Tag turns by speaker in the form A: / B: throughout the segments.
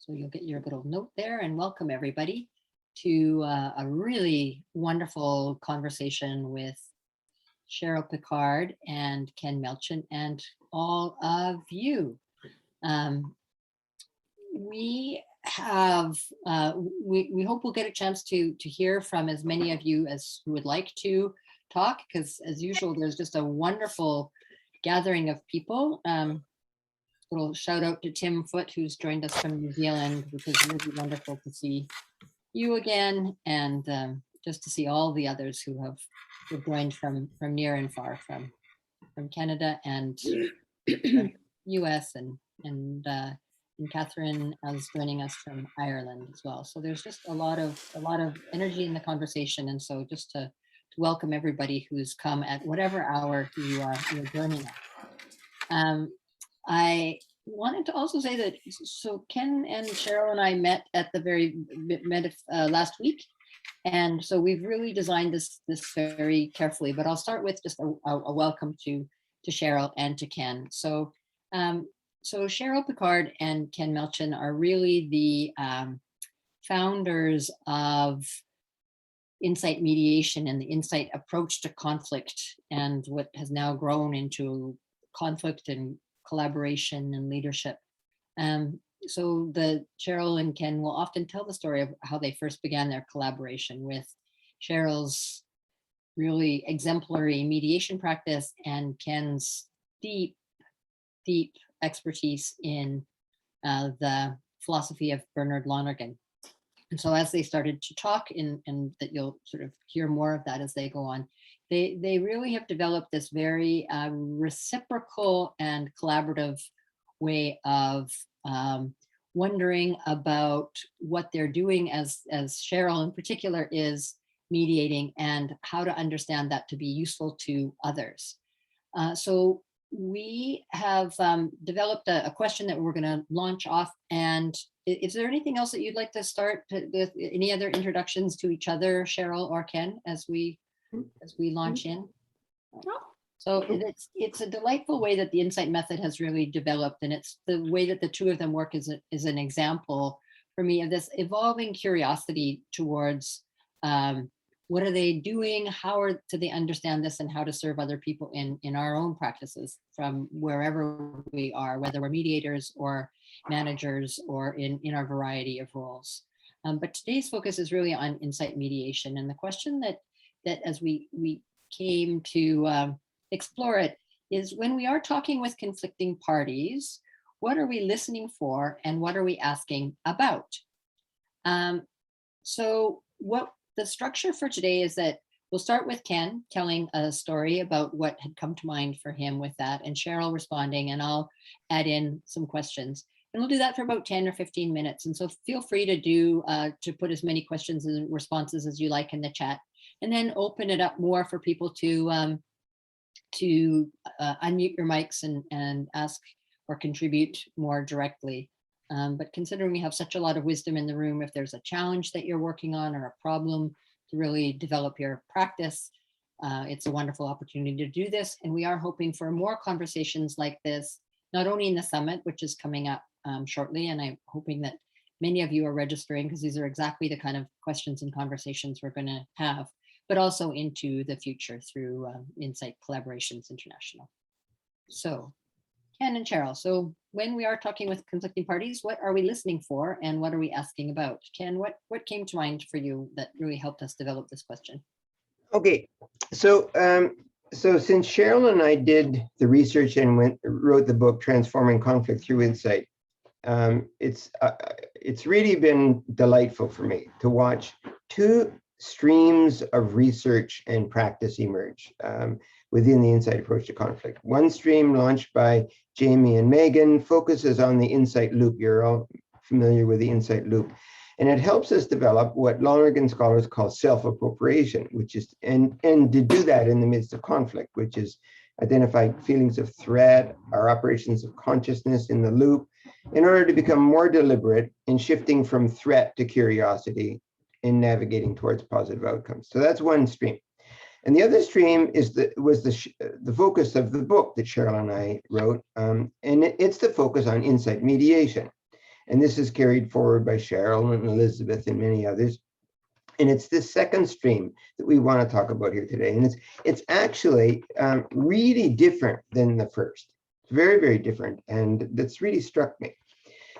A: So you'll get your little note there, and welcome everybody to a really wonderful conversation with Cheryl Picard and Ken Melchin and all of you. We have, we hope we'll get a chance to hear from as many of you as who would like to talk, because as usual, there's just a wonderful gathering of people. Little shout out to Tim Foote, who's joined us from New Zealand, which is really wonderful to see you again, and just to see all the others who have joined from near and far, from Canada and US, and Catherine is joining us from Ireland as well. So there's just a lot of energy in the conversation, and so just to welcome everybody who's come at whatever hour you're joining us. I wanted to also say that, so Ken and Cheryl and I met at the last week, and so we've really designed this very carefully. But I'll start with just a welcome to Cheryl and to Ken. So Cheryl Picard and Ken Melchin are really the founders of Insight Mediation and the Insight approach to conflict, and what has now grown into conflict and collaboration and leadership. So Cheryl and Ken will often tell the story of how they first began their collaboration, with Cheryl's really exemplary mediation practice and Ken's deep expertise in the philosophy of Bernard Lonergan. And so as they started to talk, and that you'll sort of hear more of that as they go on, they really have developed this very reciprocal and collaborative way of wondering about what they're doing, as Cheryl in particular is mediating, and how to understand that to be useful to others. So we have developed a question that we're going to launch off. And is there anything else that you'd like to start with? Any other introductions to each other, Cheryl or Ken, as we launch in? So it's a delightful way that the Insight method has really developed, and it's the way that the two of them work is an example for me of this evolving curiosity towards what are they doing, do they understand this, and how to serve other people in our own practices from wherever we are, whether we're mediators or managers or in our variety of roles. But today's focus is really on Insight Mediation, and the question that as we came to explore it is, when we are talking with conflicting parties, what are we listening for and what are we asking about? So what the structure for today is that we'll start with Ken telling a story about what had come to mind for him with that, and Cheryl responding, and I'll add in some questions. And we'll do that for about 10 or 15 minutes. And so feel free to put as many questions and responses as you like in the chat, and then open it up more for people to unmute your mics and ask or contribute more directly. But considering we have such a lot of wisdom in the room, if there's a challenge that you're working on or a problem to really develop your practice, it's a wonderful opportunity to do this. And we are hoping for more conversations like this, not only in the summit, which is coming up shortly, and I'm hoping that many of you are registering, because these are exactly the kind of questions and conversations we're going to have, but also into the future through Insight Collaborations International. So Ken and Cheryl, so when we are talking with conflicting parties, what are we listening for and what are we asking about? Ken, what came to mind for you that really helped us develop this question?
B: Okay, so since Cheryl and I did the research and wrote the book Transforming Conflict Through Insight, it's really been delightful for me to watch two streams of research and practice emerge within the Insight approach to conflict. One stream, launched by Jamie and Megan, focuses on the Insight loop. You're all familiar with the Insight loop. And it helps us develop what Lonergan scholars call self-appropriation, which is, and to do that in the midst of conflict, which is identify feelings of threat, our operations of consciousness in the loop, in order to become more deliberate in shifting from threat to curiosity in navigating towards positive outcomes. So that's one stream. And the other stream was the focus of the book that Cheryl and I wrote, and it's the focus on Insight Mediation. And this is carried forward by Cheryl and Elizabeth and many others. And it's this second stream that we want to talk about here today. And it's actually really different than the first. It's very, very different. And that's really struck me.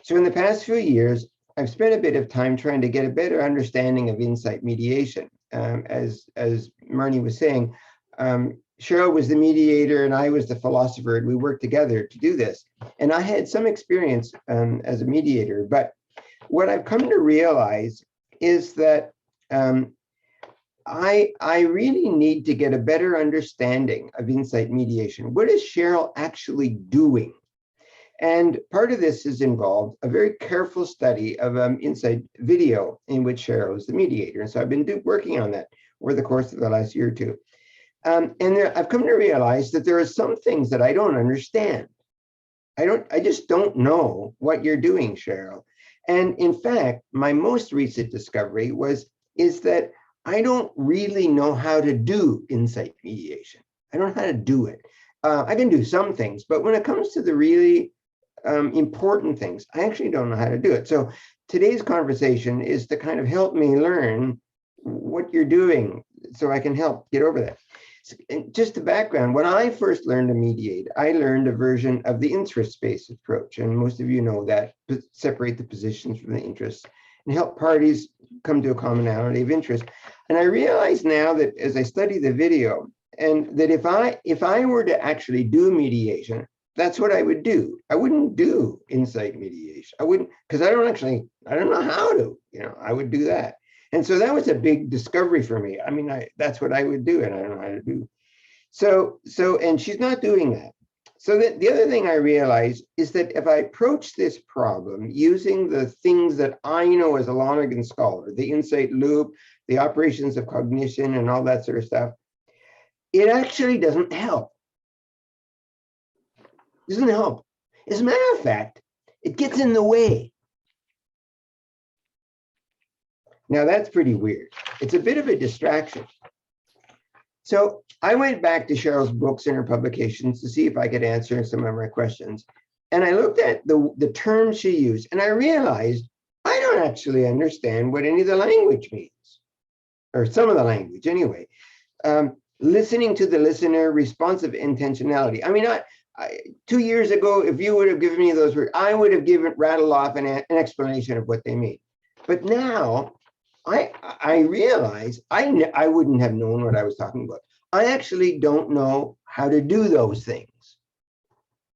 B: So in the past few years, I've spent a bit of time trying to get a better understanding of insight mediation. As Marnie was saying, Cheryl was the mediator and I was the philosopher, and we worked together to do this. And I had some experience as a mediator, but what I've come to realize is that I really need to get a better understanding of insight mediation. What is Cheryl actually doing? And part of this has involved a very careful study of Insight video in which Cheryl is the mediator. And so I've been working on that over the course of the last year or two. I've come to realize that there are some things that I don't understand. I just don't know what you're doing, Cheryl. And in fact, my most recent discovery is that I don't really know how to do insight mediation. I don't know how to do it. I can do some things, but when it comes to the really important things, I actually don't know how to do it. So today's conversation is to kind of help me learn what you're doing so I can help get over that. Just the background, when I first learned to mediate, I learned a version of the interest-based approach. And most of you know that, separate the positions from the interests and help parties come to a commonality of interest. And I realize now that as I study the video, and that if I were to actually do mediation, that's what I would do. I wouldn't do insight mediation. I wouldn't, because I don't know how to, I would do that. And so that was a big discovery for me. I mean, that's what I would do, and I don't know how to do. And she's not doing that. So the other thing I realized is that if I approach this problem using the things that I know as a Lonergan scholar, the insight loop, the operations of cognition and all that sort of stuff, it actually doesn't help. It doesn't help. As a matter of fact, it gets in the way. Now that's pretty weird. It's a bit of a distraction. So I went back to Cheryl's books and her publications to see if I could answer some of my questions. And I looked at the terms she used, and I realized I don't actually understand what any of the language means, or some of the language anyway. Listening to the listener, responsive intentionality. I mean, 2 years ago, if you would have given me those words, I would have rattled off an explanation of what they mean. But now I realize I wouldn't have known what I was talking about. I actually don't know how to do those things.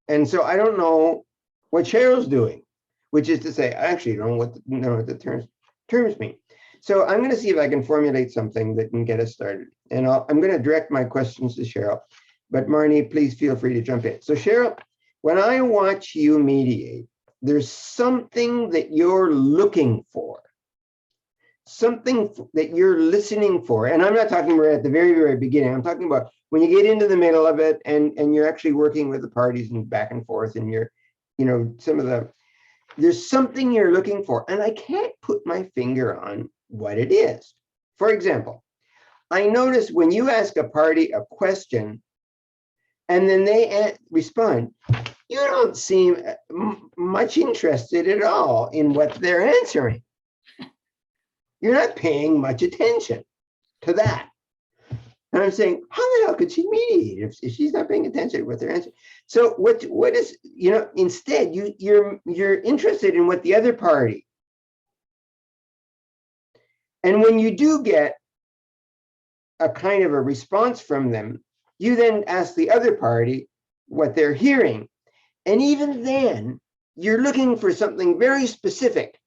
B: And so I don't know what Cheryl's doing, which is to say, I actually don't know what the terms mean. So I'm going to see if I can formulate something that can get us started. And I'm going to direct my questions to Cheryl, but Marnie, please feel free to jump in. So Cheryl, when I watch you mediate, there's something that you're looking for, something that you're listening for. And I'm not talking about at the very, very beginning. I'm talking about when you get into the middle of it and you're actually working with the parties and back and forth and you're, there's something you're looking for. And I can't put my finger on what it is. For example, I notice when you ask a party a question and then they respond, you don't seem much interested at all in what they're answering. You're not paying much attention to that. And I'm saying, how the hell could she mediate if she's not paying attention to what they're answering? So what is, instead you're interested in what the other party. And when you do get a kind of a response from them, you then ask the other party what they're hearing. And even then, you're looking for something very specific.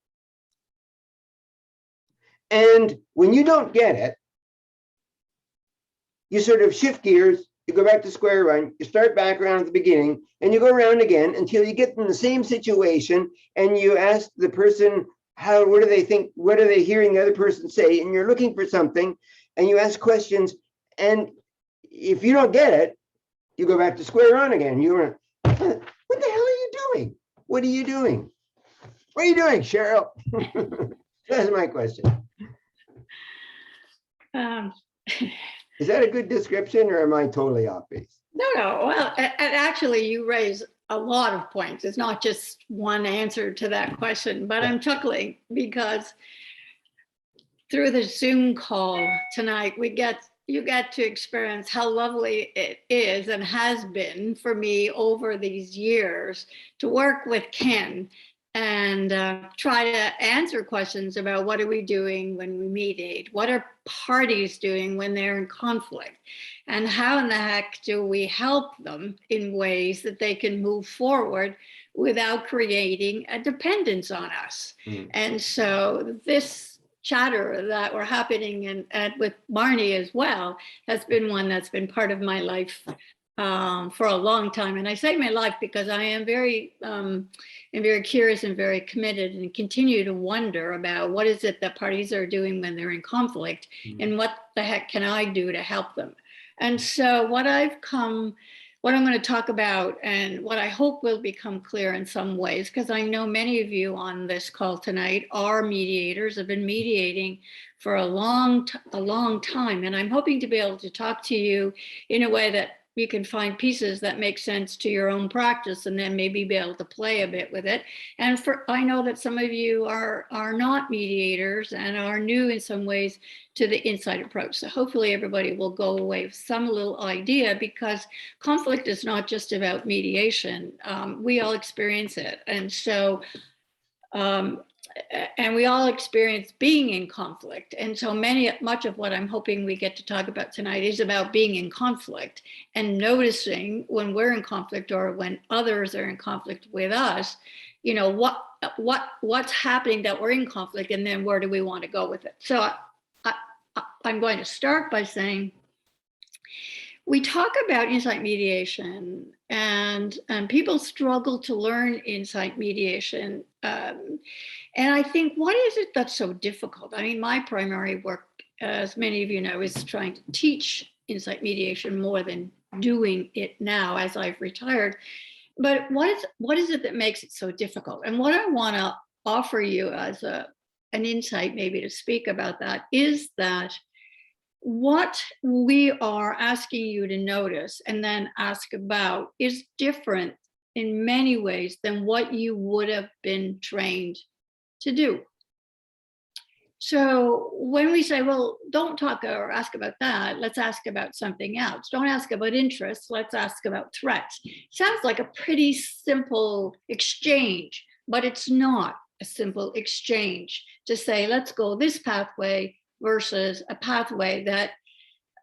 B: And when you don't get it, you sort of shift gears, you go back to square one, you start back around at the beginning, and you go around again until you get in the same situation, and you ask the person, what do they think, what are they hearing the other person say, and you're looking for something, and you ask questions, and if you don't get it, you go back to square one again. You're, what the hell are you doing? What are you doing? What are you doing, Cheryl? That's my question. Is that a good description, or am I totally off base?
C: No. Well, and actually, you raise a lot of points. It's not just one answer to that question, but I'm chuckling because through the Zoom call tonight, you get to experience how lovely it is and has been for me over these years to work with Ken and try to answer questions about what are we doing when we mediate? What are parties doing when they're in conflict? And how in the heck do we help them in ways that they can move forward without creating a dependence on us? And so this chatter that we're happening and with Marnie as well has been one that's been part of my life for a long time. And I say my life because I am very curious and very committed and continue to wonder about what is it that parties are doing when they're in conflict and what the heck can I do to help them? And so what I'm going to talk about and what I hope will become clear in some ways, because I know many of you on this call tonight are mediators, have been mediating for a long time. And I'm hoping to be able to talk to you in a way that you can find pieces that make sense to your own practice and then maybe be able to play a bit with it. And I know that some of you are not mediators and are new in some ways to the Insight approach. So hopefully everybody will go away with some little idea, because conflict is not just about mediation. We all experience it. And so, and we all experience being in conflict. And so much of what I'm hoping we get to talk about tonight is about being in conflict and noticing when we're in conflict or when others are in conflict with us, you know, what's happening that we're in conflict, and then where do we want to go with it? So I'm going to start by saying, we talk about insight mediation and people struggle to insight mediation. And I think, what is it that's so difficult? I mean, my primary work, as many of you know, is trying to teach insight mediation more than doing it now as I've retired. But what is it that makes it so difficult? And what I want to offer you as an insight maybe to speak about that is that what we are asking you to notice and then ask about is different in many ways than what you would have been trained to do. So when we say, well, don't talk or ask about that, let's ask about something else. Don't ask about interests, let's ask about threats. Sounds like a pretty simple exchange, but it's not a simple exchange to say, let's go this pathway versus a pathway that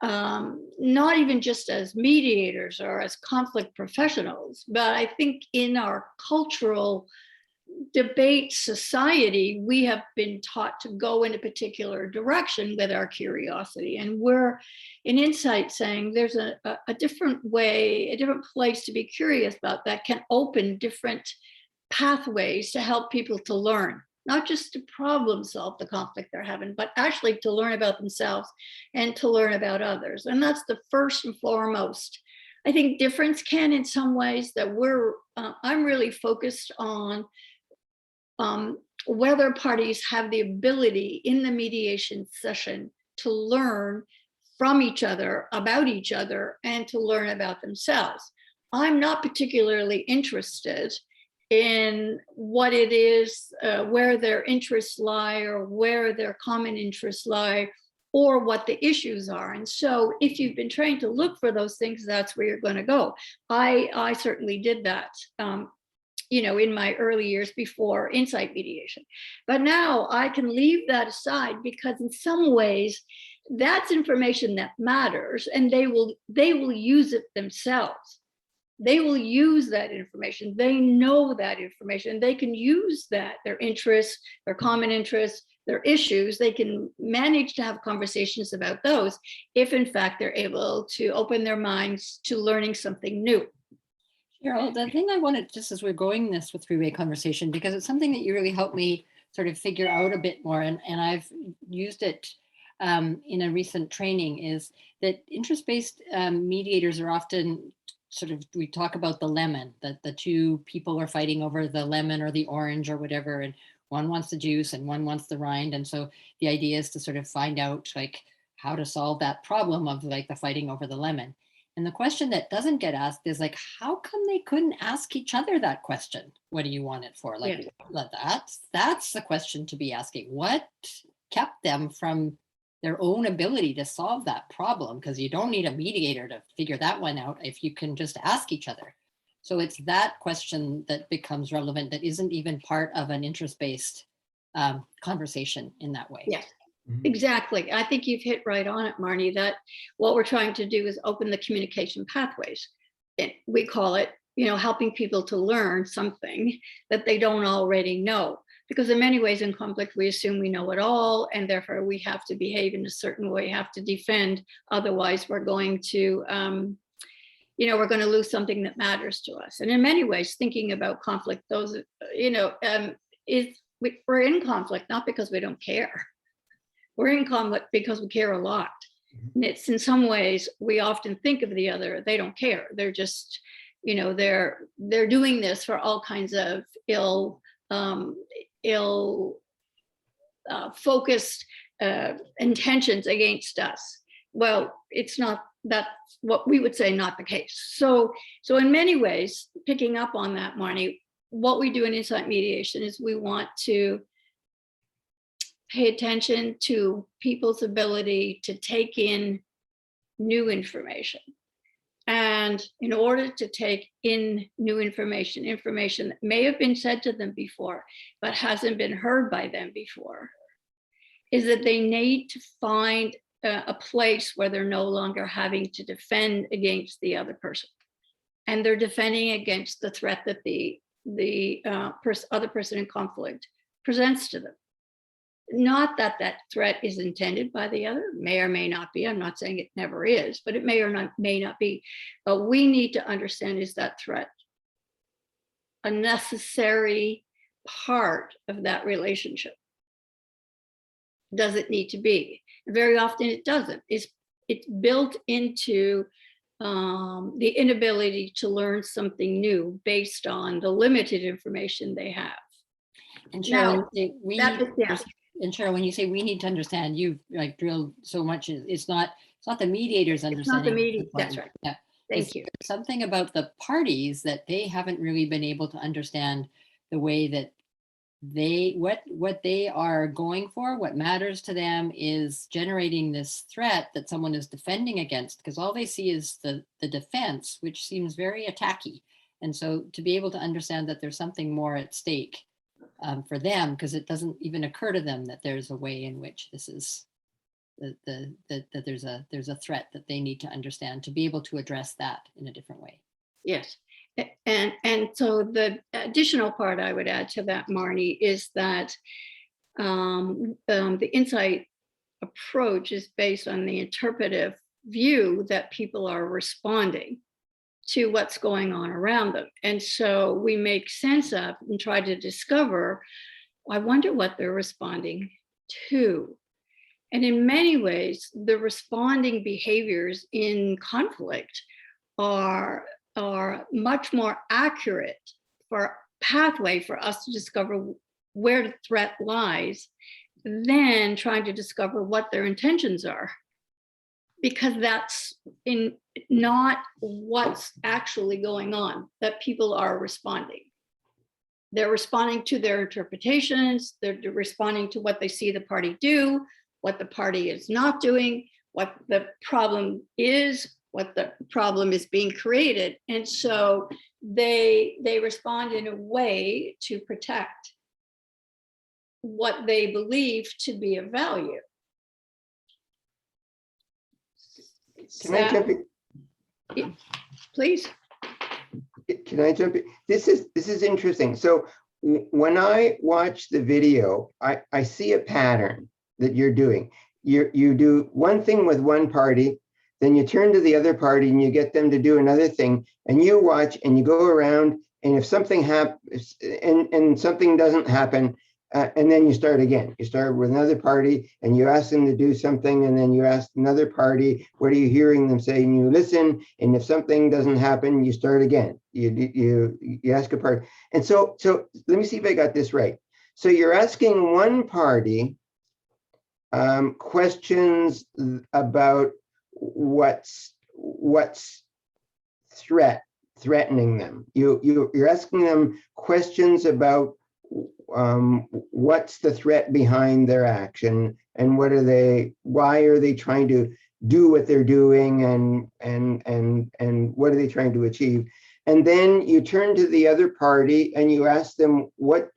C: not even just as mediators or as conflict professionals, but I think in our cultural debate society, we have been taught to go in a particular direction with our curiosity. And we're in Insight saying there's a different way, a different place to be curious about that can open different pathways to help people to learn, not just to problem solve the conflict they're having, but actually to learn about themselves and to learn about others. And that's the first and foremost, I think, difference, Ken, in some ways that I'm really focused on whether parties have the ability in the mediation session to learn from each other, about each other, and to learn about themselves. I'm not particularly interested in what it is, where their interests lie or where their common interests lie or what the issues are. And so if you've been trained to look for those things, that's where you're going to go. I certainly did that, in my early years before insight mediation. But now I can leave that aside because in some ways that's information that matters, and they will use it themselves. They will use that information. They know that information. They can use that, their interests, their common interests, their issues. They can manage to have conversations about those if in fact they're able to open their minds to learning something new.
A: Cheryl, the thing I wanted, just as we're going this with three-way conversation, because it's something that you really helped me sort of figure out a bit more, and I've used it in a recent training, is that interest-based mediators are often sort of, we talk about the lemon, that the two people are fighting over the lemon or the orange or whatever, and one wants the juice and one wants the rind. And so the idea is to sort of find out like how to solve that problem of like the fighting over the lemon. And the question that doesn't get asked is like, how come they couldn't ask each other that question? What do you want it for? Like, that's the question to be asking. What kept them from their own ability to solve that problem? Because you don't need a mediator to figure that one out if you can just ask each other. So it's that question that becomes relevant that isn't even part of an interest-based conversation in that way.
C: Yes. Exactly. I think you've hit right on it, Marnie, that what we're trying to do is open the communication pathways. We call it, helping people to learn something that they don't already know. Because in many ways in conflict, we assume we know it all, and therefore we have to behave in a certain way, have to defend. Otherwise, we're going to, we're going to lose something that matters to us. And in many ways, thinking about conflict, we're in conflict not because we don't care. We're in conflict because we care a lot. And it's in some ways, we often think of the other, they don't care. They're just, they're doing this for all kinds of ill focused intentions against us. Well, it's not, that's what we would say not the case. So in many ways, picking up on that, Marnie, what we do in Insight Mediation is we want to pay attention to people's ability to take in new information. And in order to take in new information that may have been said to them before, but hasn't been heard by them before, is that they need to find a place where they're no longer having to defend against the other person. And they're defending against the threat that the other person in conflict presents to them. Not that that threat is intended by the other, may or may not be. I'm not saying it never is, but it may or may not be. But we need to understand, is that threat a necessary part of that relationship? Does it need to be? Very often it doesn't. It's built into the inability to learn something new based on the limited information they have.
A: And Cheryl,
C: Now,
A: and Cheryl, when you say we need to understand, you like drilled so much. It's not the mediators understanding.
C: It's not the mediator. That's right.
A: Yeah.
C: Thank you.
A: Something about the parties that they haven't really been able to understand the way that what they are going for, what matters to them is generating this threat that someone is defending against, because all they see is the defense, which seems very attacky. And so to be able to understand that there's something more at stake for them, because it doesn't even occur to them that there's a way in which this is that there's a threat that they need to understand to be able to address that in a different way.
C: Yes. And so the additional part I would add to that, Marnie, is that the insight approach is based on the interpretive view that people are responding to what's going on around them. And so we make sense of and try to discover, I wonder what they're responding to. And in many ways, the responding behaviors in conflict are much more accurate for pathway for us to discover where the threat lies than trying to discover what their intentions are, because that's not what's actually going on, that people are responding. They're responding to their interpretations, they're responding to what they see the party do, what the party is not doing, what the problem is, what the problem is being created. And so they respond in a way to protect what they believe to be of value.
B: Can I jump in?
C: Yeah, please.
B: Can I jump in? This is interesting. So when I watch the video, I see a pattern that you're doing. You do one thing with one party, then you turn to the other party and you get them to do another thing, and you watch and you go around, and if something happens and something doesn't happen, and then you start again. You start with another party and you ask them to do something, and then you ask another party, what are you hearing them say? And you listen, and if something doesn't happen, you start again. You ask a party. And so let me see if I got this right. So you're asking one party questions about what's threatening them. You're asking them questions about what's the threat behind their action, and why are they trying to do what they're doing, and what are they trying to achieve? And then you turn to the other party and you ask them, what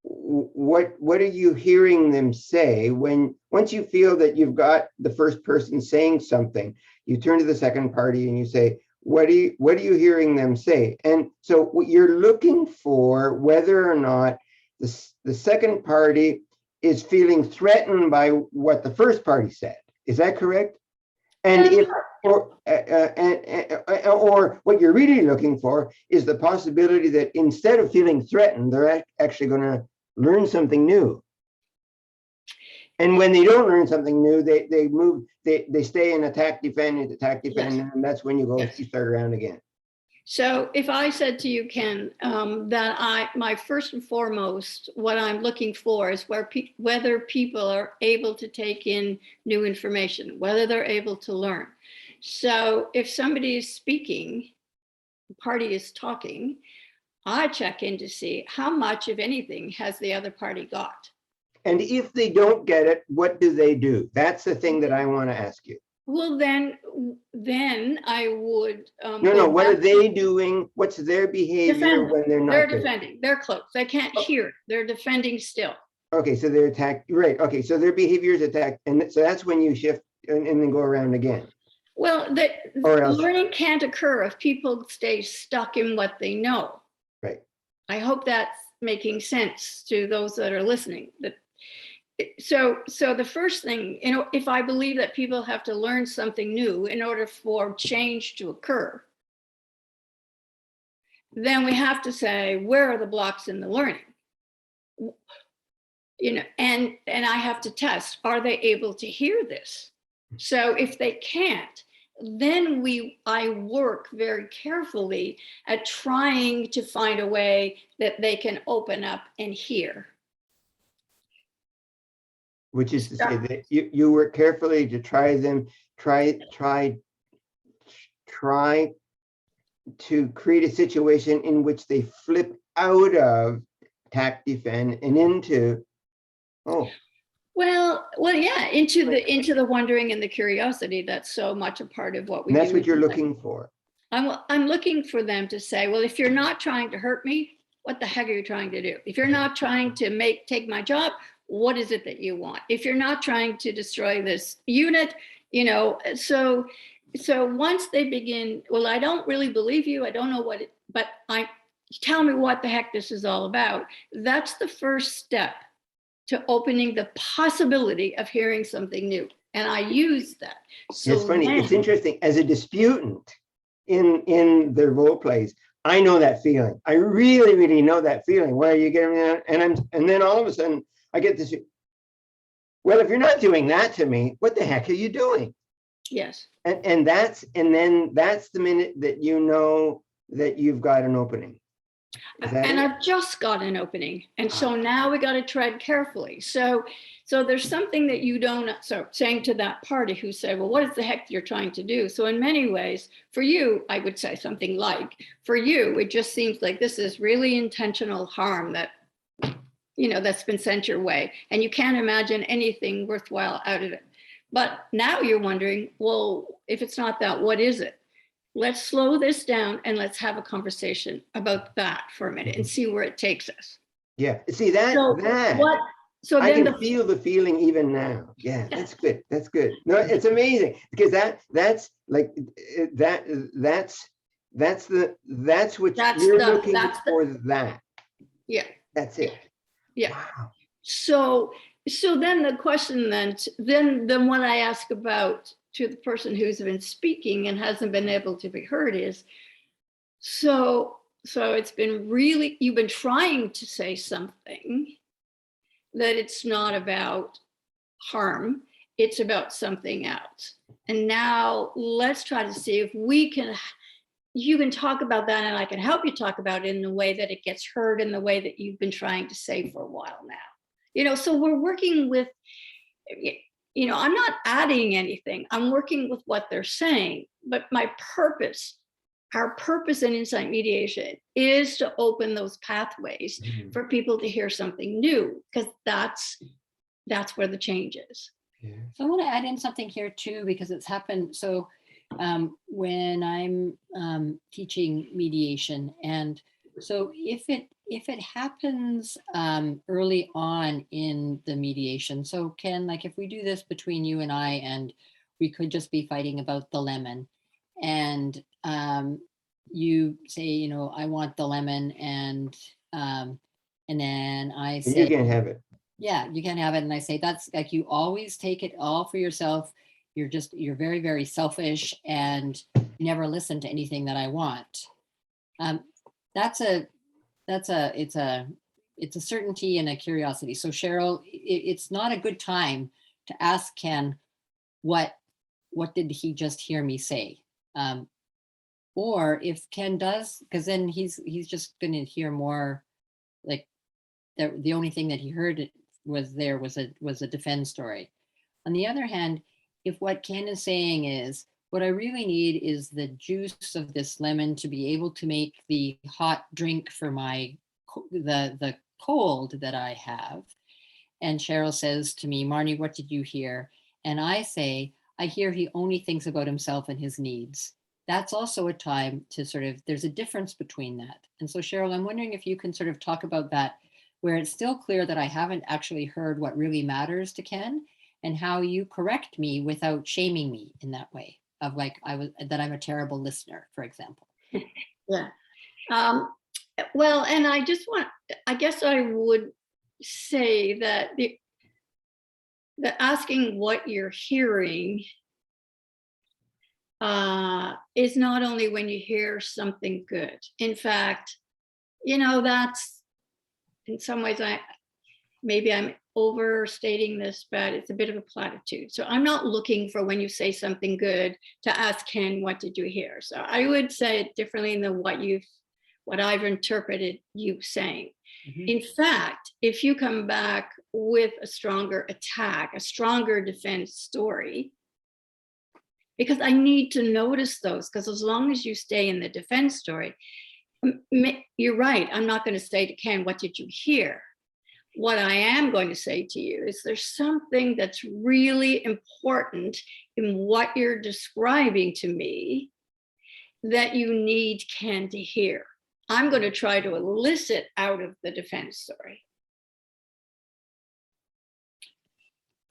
B: are you hearing them say? Once you feel that you've got the first person saying something, you turn to the second party and you say, what are you hearing them say? And so what you're looking for, whether or not the second party is feeling threatened by what the first party said. Is that correct? And if or what you're really looking for is the possibility that instead of feeling threatened, they're actually going to learn something new. And when they don't learn something new, they stay in attack, defend,
C: Yes.
B: and that's when you
C: Yes.
B: start around again.
C: So if I said to you, Ken, that my first and foremost, what I'm looking for is whether people are able to take in new information, whether they're able to learn. So if somebody is speaking, the party is talking, I check in to see how much, if anything, has the other party got.
B: And if they don't get it, what do they do? That's the thing that I want to ask you.
C: Well, then I would.
B: No, what are they doing? What's their behavior when they're not?
C: They're defending. They're close. They can't hear. They're defending still.
B: Okay, so they're attacked. Right. Okay, so their behavior is attacked, and so that's when you shift and then go around again.
C: Well, learning can't occur if people stay stuck in what they know.
B: Right.
C: I hope that's making sense to those that are listening. So the first thing, if I believe that people have to learn something new in order for change to occur, then we have to say, where are the blocks in the learning? And I have to test, are they able to hear this? So if they can't, then I work very carefully at trying to find a way that they can open up and hear.
B: Which is to say that you work carefully to try to create a situation in which they flip out of attack, defend, and into,
C: Well, yeah, into the wondering and the curiosity. That's so much a part of what we do.
B: And that's what you're looking for.
C: I'm looking for them to say, well, if you're not trying to hurt me, what the heck are you trying to do? If you're not trying to take my job, what is it that you want? If you're not trying to destroy this unit, so once they begin, well, I don't really believe you. I don't know but tell me what the heck this is all about. That's the first step to opening the possibility of hearing something new. And I use that. So
B: it's funny, it's interesting. As a disputant in the role plays, I know that feeling. I really, really know that feeling where you get, and then all of a sudden I get this, well, if you're not doing that to me, what the heck are you doing?
C: Yes.
B: And that's the minute that you know that you've got an opening.
C: And I've just got an opening. And so now we got to tread carefully. So there's something that you don't, so saying to that party who said, well, what is the heck you're trying to do? So in many ways, for you, I would say something like, for you, it just seems like this is really intentional harm that, that's been sent your way. And you can't imagine anything worthwhile out of it. But now you're wondering, well, if it's not that, what is it? Let's slow this down and let's have a conversation about that for a minute and see where it takes us.
B: Yeah, see that.
C: So
B: I
C: then
B: can feel the feeling even now. Yeah, that's good. That's good. No, it's amazing because that's what you're looking for. That.
C: Yeah.
B: That's it.
C: Yeah.
B: Wow.
C: So then the question then what I ask about to the person who's been speaking and hasn't been able to be heard is, so it's been really, you've been trying to say something that it's not about harm, it's about something else. And now let's try to see if you can talk about that and I can help you talk about it in the way that it gets heard in the way that you've been trying to say for a while now. So we're working with, I'm not adding anything. I'm working with what they're saying, but my purpose our purpose in Insight Mediation is to open those pathways for people to hear something new, because that's where the change is.
B: Yeah.
A: So I want to add in something here too, because it's happened. So when I'm teaching mediation, and so if it happens early on in the mediation, so Ken, like if we do this between you and I, and we could just be fighting about the lemon, and you say, you know, I want the lemon, and then I
B: And
A: say,
B: you can't have it.
A: yeah, you can have it. And I say, that's like, you always take it all for yourself. You're very, very selfish, and you never listen to anything that I want. It's a certainty and a curiosity. So Cheryl, it's not a good time to ask Ken, what did he just hear me say? Or if Ken does, because then he's just going to hear more, like the only thing that he heard was a defend story. On the other hand, if what Ken is saying is, what I really need is the juice of this lemon to be able to make the hot drink for the cold that I have. And Cheryl says to me, Marnie, what did you hear? And I say, I hear he only thinks about himself and his needs. That's also a time to sort of, there's a difference between that. And so Cheryl, I'm wondering if you can sort of talk about that, where it's still clear that I haven't actually heard what really matters to Ken, and how you correct me without shaming me in that way of like, that I'm a terrible listener, for example.
C: Yeah. Well, and I guess I would say that the asking what you're hearing is not only when you hear something good. In fact, you know, that's in some ways, maybe I'm overstating this, but it's a bit of a platitude. So I'm not looking for, when you say something good, to ask Ken, what did you hear? So I would say it differently than what I've interpreted you saying. Mm-hmm. In fact, if you come back with a stronger attack, a stronger defense story, because I need to notice those, because as long as you stay in the defense story, you're right, I'm not going to say to Ken, what did you hear? What I am going to say to you is, there's something that's really important in what you're describing to me that you need Ken to hear. I'm going to try to elicit out of the defense story.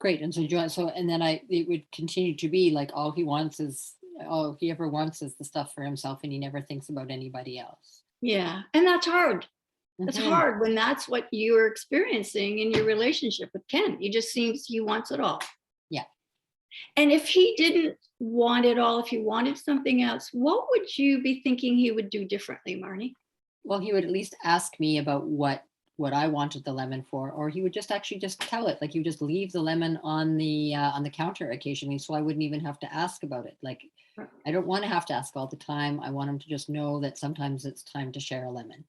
A: Great. And so and then it would continue to be like, all he ever wants is the stuff for himself, and he never thinks about anybody else. Yeah.
C: And that's hard. It's hard when that's what you're experiencing in your relationship with Ken. He just seems he wants it all.
A: Yeah.
C: And if he didn't want it all, if he wanted something else, what would you be thinking he would do differently, Marnie?
A: Well, he would at least ask me about what I wanted the lemon for, or he would just tell it. Like, he would just leave the lemon on the counter occasionally, so I wouldn't even have to ask about it. Like, I don't want to have to ask all the time. I want him to just know that sometimes it's time to share a lemon.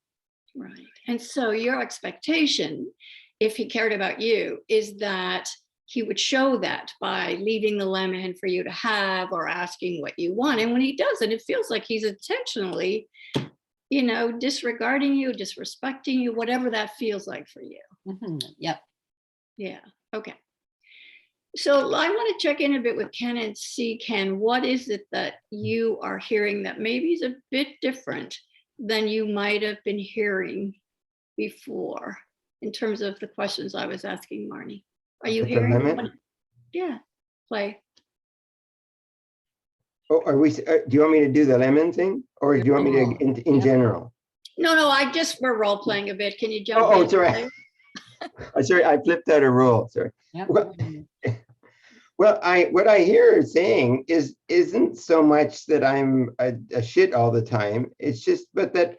C: Right. And so your expectation, if he cared about you, is that he would show that by leaving the lemon for you to have, or asking what you want. And when he doesn't, it feels like he's intentionally, you know, disregarding you, disrespecting you, whatever that feels like for you.
A: Mm-hmm. Yep.
C: Yeah. Okay. So I want to check in a bit with Ken and see, Ken, what is it that you are hearing that maybe is a bit different than you might have been hearing before, in terms of the questions I was asking Marnie? Are you hearing? Yeah, play.
B: Oh, are we? Do you want me to do the lemon thing, or do you want me to in general?
C: No, we're role playing a bit. Can you jump in?
B: Oh, sorry. Sorry, I flipped out a rule. Sorry.
A: Yep.
B: Well, what I hear saying isn't so much that I'm a shit all the time. It's just, but that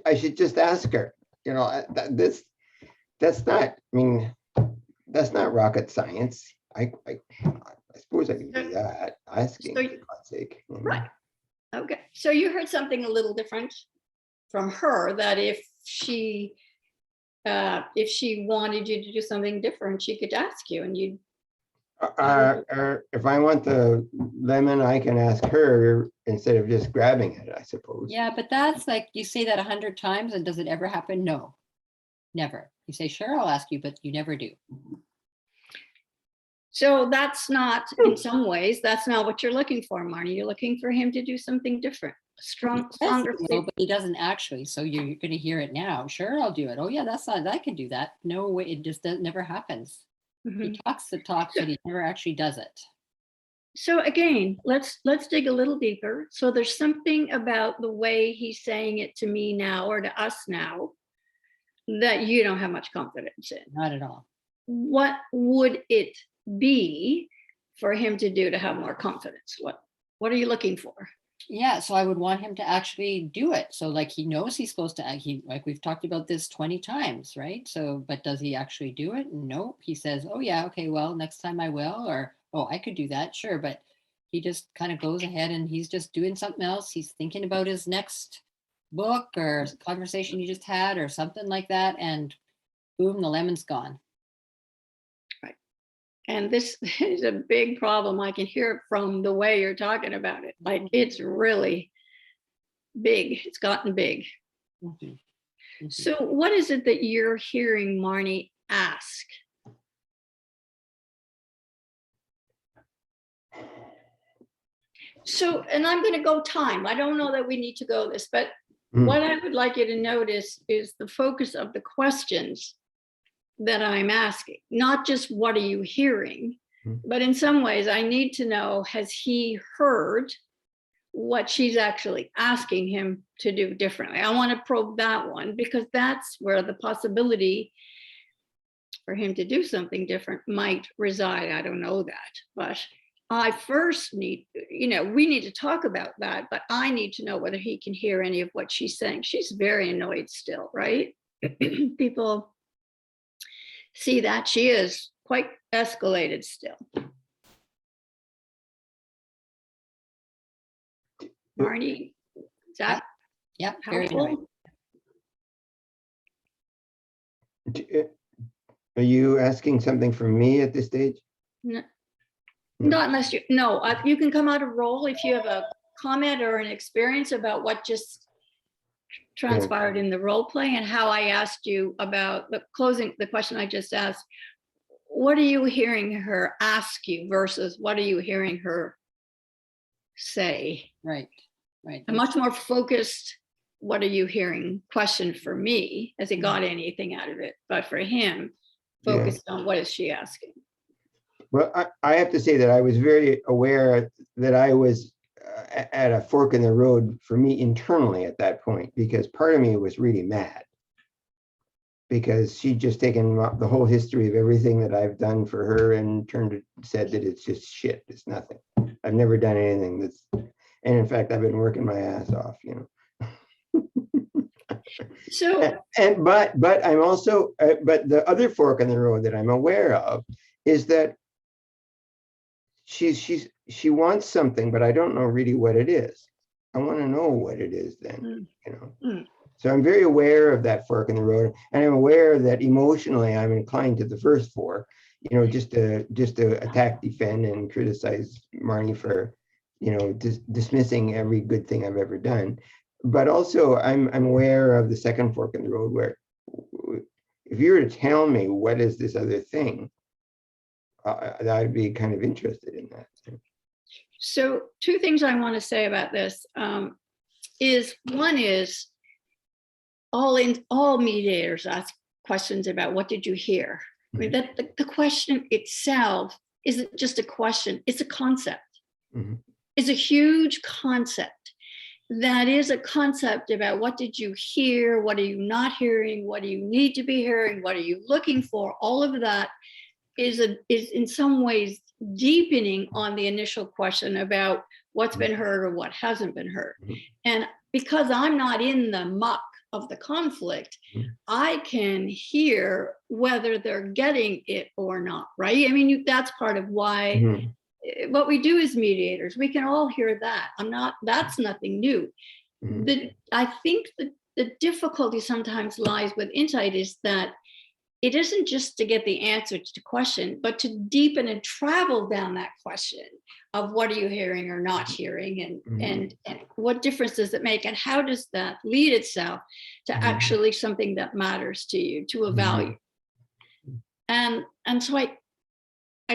B: I should just ask her. You know, that's not. I mean, that's not rocket science. I suppose I can do that. Asking, for God's sake.
C: Right. Okay. So you heard something a little different from her, that if she wanted you to do something different, she could ask you, and you'd.
B: Or if I want the lemon, I can ask her instead of just grabbing it, I suppose.
A: Yeah, but that's like, you say that 100 times and does it ever happen? No, never. You say, sure, I'll ask you, but you never do.
C: So that's not, in some ways, that's not what you're looking for, Marnie. You're looking for him to do something different,
A: Yes,
C: stronger.
A: but he doesn't actually. So you're going to hear it now. Sure, I'll do it. Oh yeah, that's not, I can do that. No way, it just never happens.
C: Mhm.
A: He talks the talk, but he never actually does it.
C: So again, let's dig a little deeper. So there's something about the way he's saying it to me now or to us now that you don't have much confidence in.
A: Not at all.
C: What would it be for him to do to have more confidence? What are you looking for?
A: Yeah, so I would want him to actually do it. So like he knows he's supposed to, he, like we've talked about this 20 times, right? So, but does he actually do it? Nope. He says, oh yeah, okay, well, next time I will, or, oh, I could do that, sure. But he just kind of goes ahead and he's just doing something else. He's thinking about his next book or conversation he just had or something like that. And boom, the lemon's gone.
C: And this is a big problem. I can hear it from the way you're talking about it. Like it's really big. It's gotten big.
A: Mhm. Mhm.
C: So what is it that you're hearing Marnie ask? So, and I'm going to go time. I don't know that we need to go this, but what I would like you to notice is the focus of the questions that I'm asking, not just what are you hearing, but in some ways I need to know, has he heard what she's actually asking him to do differently? I want to probe that one because that's where the possibility for him to do something different might reside. I don't know that, but I first need, we need to talk about that, but I need to know whether he can hear any of what she's saying. She's very annoyed still, right? People see that she is quite escalated still. Marnie, is that
A: Yeah, very annoyed.
C: helpful?
B: Are you asking something from me at this stage?
C: No, not unless you, no, you can come out of role if you have a comment or an experience about what just transpired in the role play and how I asked you about the question I just asked. What are you hearing her ask you versus what are you hearing her say?
A: Right.
C: A much more focused, what are you hearing question for me, has he got anything out of it? But for him, focused on what is she asking?
B: Well, I have to say that I was very aware that I was at a fork in the road for me internally at that point, because part of me was really mad because she'd just taken the whole history of everything that I've done for her and said that it's just shit. It's nothing. I've never done anything that's, and in fact, I've been working my ass off,
C: So,
B: but I'm also, but the other fork in the road that I'm aware of is that she wants something, but I don't know really what it is. I want to know what it is then, So I'm very aware of that fork in the road, and I'm aware that emotionally I'm inclined to the first four, just to attack, defend, and criticize Marnie for, dismissing every good thing I've ever done. But also I'm aware of the second fork in the road where if you were to tell me what is this other thing, I'd be kind of interested in that.
C: So two things I want to say about this is one is all mediators ask questions about what did you hear? I mean, that the question itself isn't just a question, it's a concept. It's a huge concept. That is a concept about what did you hear? What are you not hearing? What do you need to be hearing? What are you looking for? All of that is in some ways deepening on the initial question about what's been heard or what hasn't been heard. And because I'm not in the muck of the conflict, I can hear whether they're getting it or not, right? I mean, that's part of why what we do as mediators, we can all hear that. That's nothing new. I think the difficulty sometimes lies with Insight is that it isn't just to get the answer to the question, but to deepen and travel down that question of what are you hearing or not hearing, and what difference does it make, and how does that lead itself to actually something that matters to you, to a value. And so I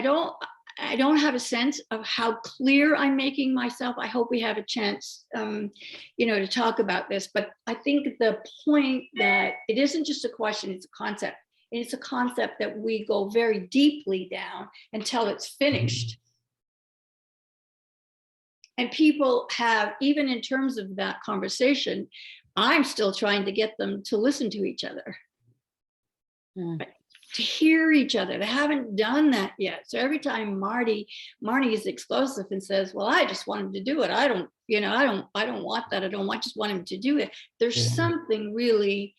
C: don't have a sense of how clear I'm making myself. I hope we have a chance, to talk about this. But I think the point that it isn't just a question, it's a concept. And it's a concept that we go very deeply down until it's finished. And people have, even in terms of that conversation, I'm still trying to get them to listen to each other. To hear each other. They haven't done that yet. So every time Marnie is explosive and says, well, I just want him to do it. I don't want that. I just want him to do it. There's something really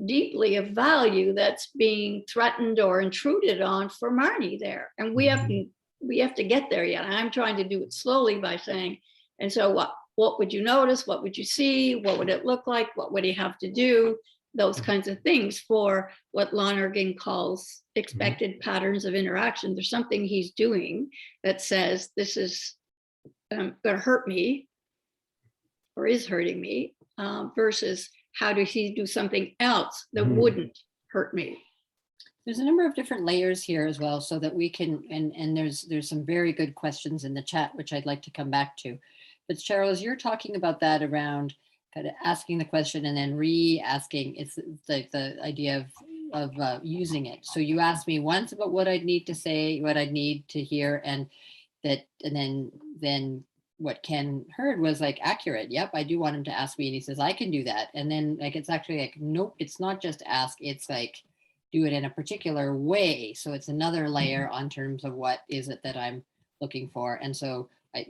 C: deeply of value that's being threatened or intruded on for Marnie there. And we have to get there yet. I'm trying to do it slowly by saying, and so what would you notice? What would you see? What would it look like? What would he have to do? Those kinds of things for what Lonergan calls expected patterns of interaction. There's something he's doing that says this is going to hurt me or is hurting me, versus how does he do something else that wouldn't hurt me?
A: There's a number of different layers here as well, so that we can, and there's some very good questions in the chat, which I'd like to come back to. But Cheryl, as you're talking about that around kind of asking the question and then re-asking, it's like the idea of using it. So you asked me once about what I'd need to say, what I'd need to hear, and then what Ken heard was like accurate. Yep, I do want him to ask me, and he says I can do that. And then like it's actually like, nope, it's not just ask, it's like do it in a particular way. So it's another layer on terms of what is it that I'm looking for. And so that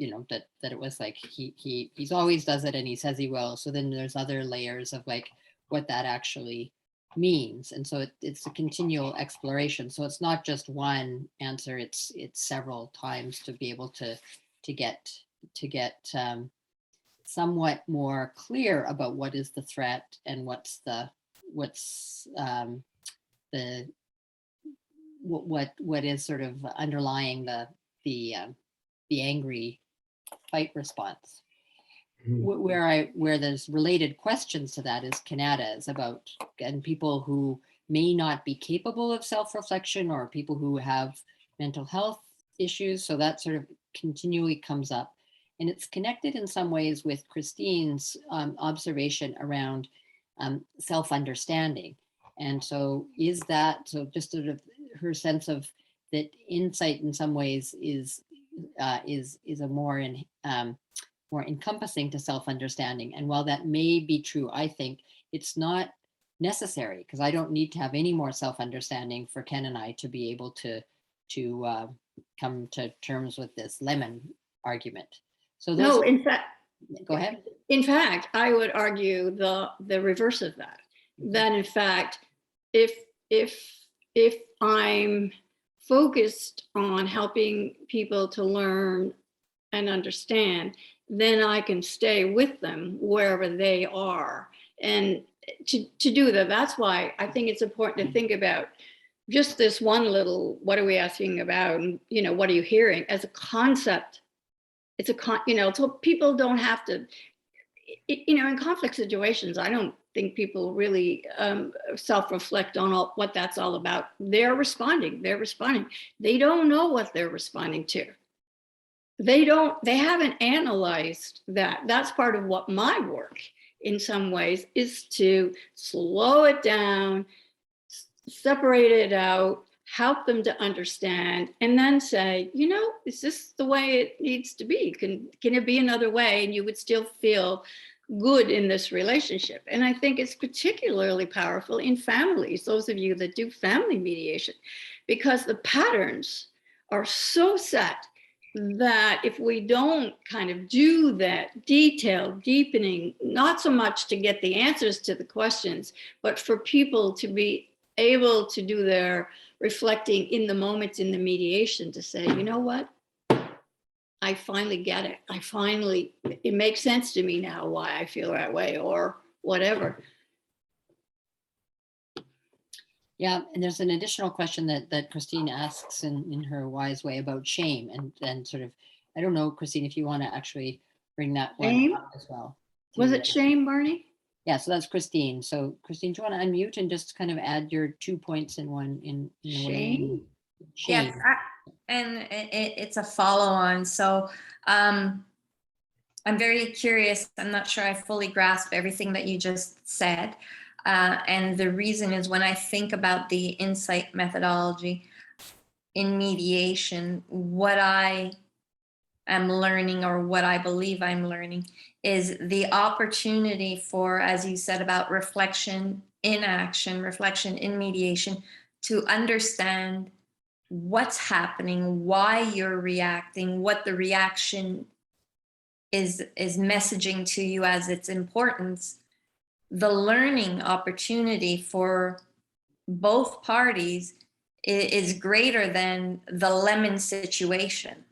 A: it was like he's always does it and he says he will. So then there's other layers of like what that actually means. And so it's a continual exploration. So it's not just one answer, it's several times to be able to get somewhat more clear about what is the threat and what is sort of underlying the angry fight response. Where there's related questions to that is Canada is about, and people who may not be capable of self-reflection or people who have mental health issues. So that sort of continually comes up. And it's connected in some ways with Christine's observation around self-understanding. And so just sort of her sense of that insight in some ways is a more encompassing to self-understanding. And while that may be true, I think it's not necessary, because I don't need to have any more self-understanding for Ken and I to be able to come to terms with this lemon argument. So
C: no, in fact,
A: go ahead.
C: In fact, I would argue the reverse of that. That in fact, if I'm focused on helping people to learn and understand, then I can stay with them wherever they are. And to do that, that's why I think it's important to think about just this one little, what are we asking about? And, what are you hearing as a concept? It's so people don't have to, in conflict situations, I don't think people really self-reflect on what that's all about. They're responding. They don't know what they're responding to. They haven't analyzed that. That's part of what my work in some ways is to slow it down, separate it out, help them to understand, and then say, is this the way it needs to be? Can it be another way? And you would still feel good in this relationship. And I think it's particularly powerful in families, those of you that do family mediation, because the patterns are so set that if we don't kind of do that detailed deepening, not so much to get the answers to the questions, but for people to be able to do their reflecting in the moments in the mediation to say, you know what? I finally get it. It makes sense to me now why I feel that way or whatever.
A: Yeah, and there's an additional question that Christine asks in her wise way about shame, and sort of, I don't know, Christine, if you want to actually bring that one
C: Shame?
A: up as well.
C: Was it shame, Marnie?
A: Yeah, so that's Christine. So Christine, do you want to unmute and just kind of add your 2 points in one in the way
C: Shame?
A: shame?
D: Yes, and it's a follow-on. So I'm very curious. I'm not sure I fully grasp everything that you just said. And the reason is when I think about the insight methodology in mediation, what I am learning, or what I believe I'm learning, is the opportunity for, as you said, about reflection in action, reflection in mediation, to understand what's happening, why you're reacting, what the reaction is messaging to you as its importance. The learning opportunity for both parties is greater than the lemon situation.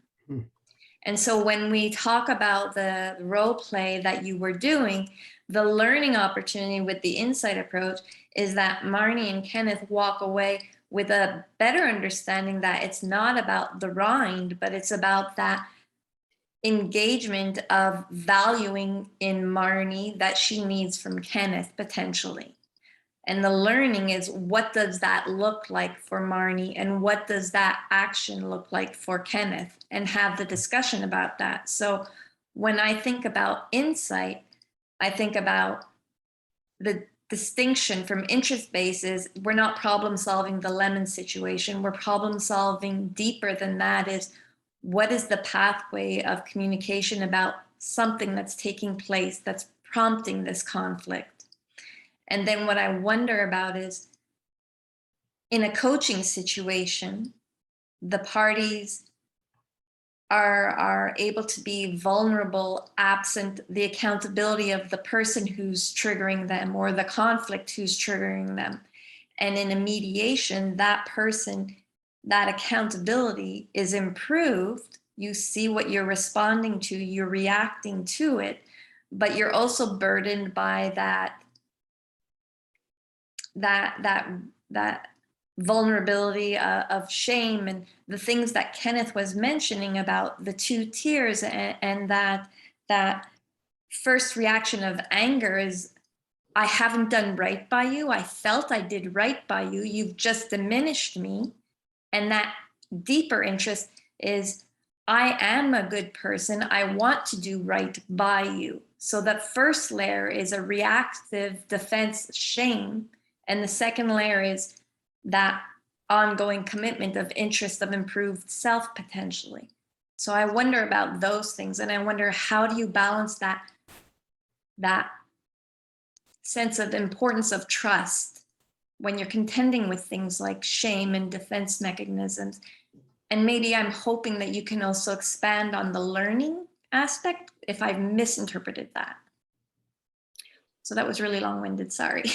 D: And so when we talk about the role play that you were doing, the learning opportunity with the insight approach is that Marnie and Kenneth walk away with a better understanding that it's not about the rind, but it's about that engagement of valuing in Marnie that she needs from Kenneth potentially. And the learning is, what does that look like for Marnie, and what does that action look like for Kenneth, and have the discussion about that. So when I think about insight, I think about the distinction from interest bases. We're not problem solving the lemon situation. We're problem solving deeper than that, is what is the pathway of communication about something that's taking place that's prompting this conflict. And then what I wonder about is, in a coaching situation, the parties are able to be vulnerable absent the accountability of the person who's triggering them, or the conflict who's triggering them. And in a mediation, that person, that accountability is improved. You see what you're responding to, you're reacting to it, but you're also burdened by that vulnerability of shame, and the things that Kenneth was mentioning about the 2 tiers, and that first reaction of anger is, I haven't done right by you. I felt I did right by you. You've just diminished me. And that deeper interest is, I am a good person. I want to do right by you. So that first layer is a reactive defense, shame. And the second layer is that ongoing commitment of interest of improved self potentially. So I wonder about those things. And I wonder, how do you balance that sense of importance of trust when you're contending with things like shame and defense mechanisms? And maybe I'm hoping that you can also expand on the learning aspect if I've misinterpreted that. So that was really long-winded, sorry.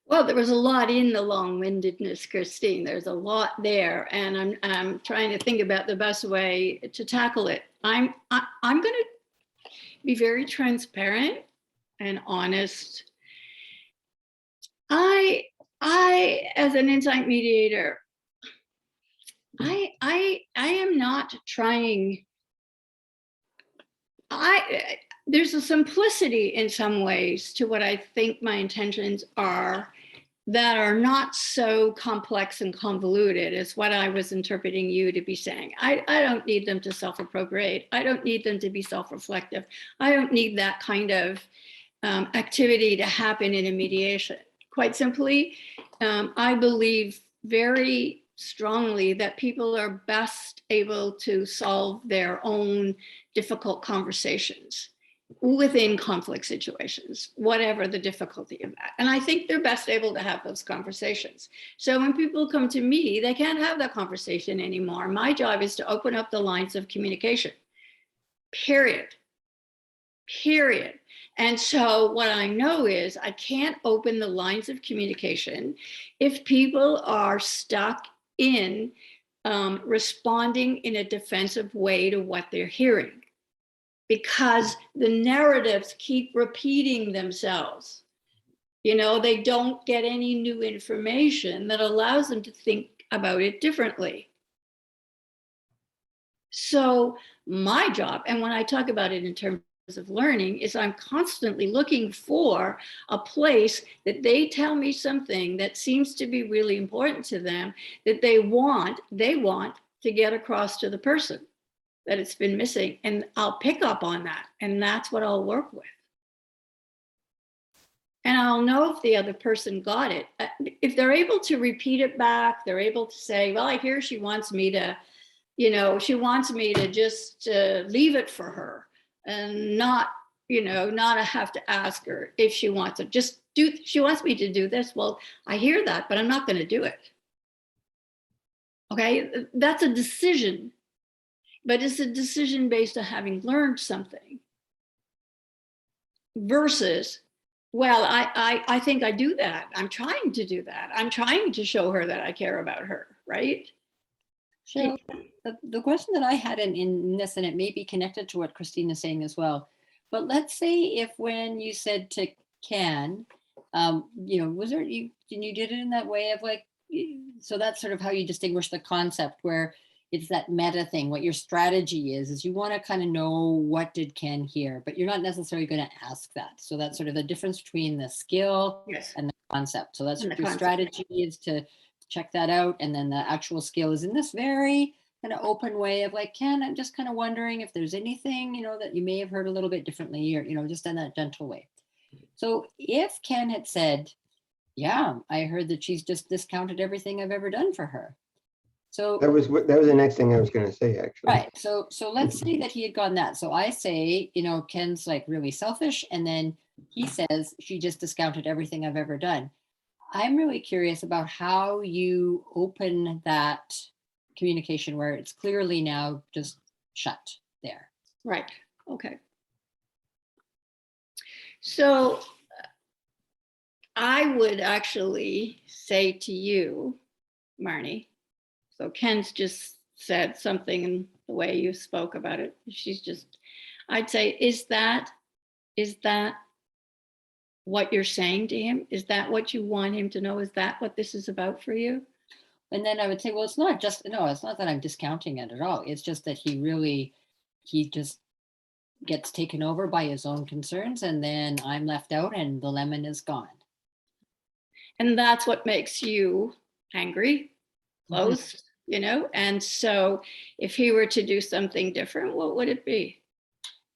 C: Well, there was a lot in the long-windedness, Christine. There's a lot there, and I'm trying to think about the best way to tackle it. I'm going to be very transparent and honest. I as an insight mediator, I am not trying. There's a simplicity in some ways to what I think my intentions are, that are not so complex and convoluted as what I was interpreting you to be saying. I don't need them to self-appropriate. I don't need them to be self-reflective. I don't need that kind of activity to happen in a mediation. Quite simply, I believe very strongly that people are best able to solve their own difficult conversations within conflict situations, whatever the difficulty of that. And I think they're best able to have those conversations. So when people come to me, they can't have that conversation anymore. My job is to open up the lines of communication, period. And so what I know is I can't open the lines of communication if people are stuck in responding in a defensive way to what they're hearing, because the narratives keep repeating themselves. You know, they don't get any new information that allows them to think about it differently. So my job, and when I talk about it in terms of learning, is I'm constantly looking for a place that they tell me something that seems to be really important to them, that they want to get across to the person, that it's been missing. And I'll pick up on that. And that's what I'll work with. And I'll know if the other person got it. If they're able to repeat it back, they're able to say, well, I hear she wants me to, you know, she wants me to just leave it for her and not, you know, not have to ask her if she wants to just do, she wants me to do this. Well, I hear that, but I'm not going to do it. Okay, that's a decision, but it's a decision based on having learned something versus, well, I think I do that. I'm trying to do that. I'm trying to show her that I care about her, right?
A: Cheryl, the question that I had in this, and it may be connected to what Christine is saying as well, but let's say if when you said to Ken, you know, was there, you did it in that way of like, so that's sort of how you distinguish the concept where it's that meta thing. What your strategy is you want to kind of know what did Ken hear, but you're not necessarily going to ask that. So that's sort of the difference between the skill and the concept. So that's what your strategy is, to check that out. And then the actual skill is in this very kind of open way of like, Ken, I'm just kind of wondering if there's anything, you know, that you may have heard a little bit differently, or, you know, just in that gentle way. So if Ken had said, yeah, I heard that she's just discounted everything I've ever done for her. So
B: that was the next thing I was going to say, actually.
A: Right. So let's say that he had gone that. So I say, you know, Ken's like really selfish. And then he says, she just discounted everything I've ever done. I'm really curious about how you open that communication where it's clearly now just shut there.
C: Right. Okay. So I would actually say to you, Marnie, so Ken's just said something in the way you spoke about it. She's just, I'd say, is that what you're saying to him? Is that what you want him to know? Is that what this is about for you?
A: And then I would say, well, it's not just, no, it's not that I'm discounting it at all. It's just that he just gets taken over by his own concerns, and then I'm left out and the lemon is gone.
C: And that's what makes you angry, closed, you know? And so if he were to do something different, what would it be?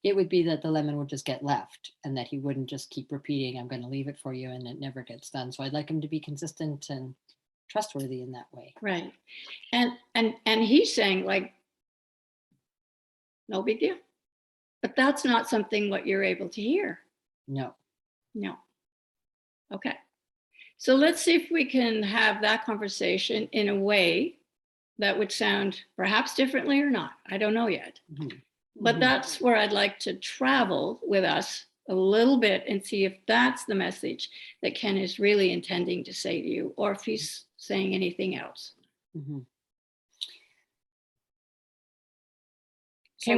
A: It would be that the lemon would just get left and that he wouldn't just keep repeating, I'm going to leave it for you, and it never gets done. So I'd like him to be consistent and trustworthy in that way.
C: Right. And he's saying like, no big deal. But that's not something what you're able to hear.
A: No.
C: Okay. So let's see if we can have that conversation in a way that would sound perhaps differently or not. I don't know yet. But that's where I'd like to travel with us a little bit and see if that's the message that Ken is really intending to say to you, or if he's saying anything else. Can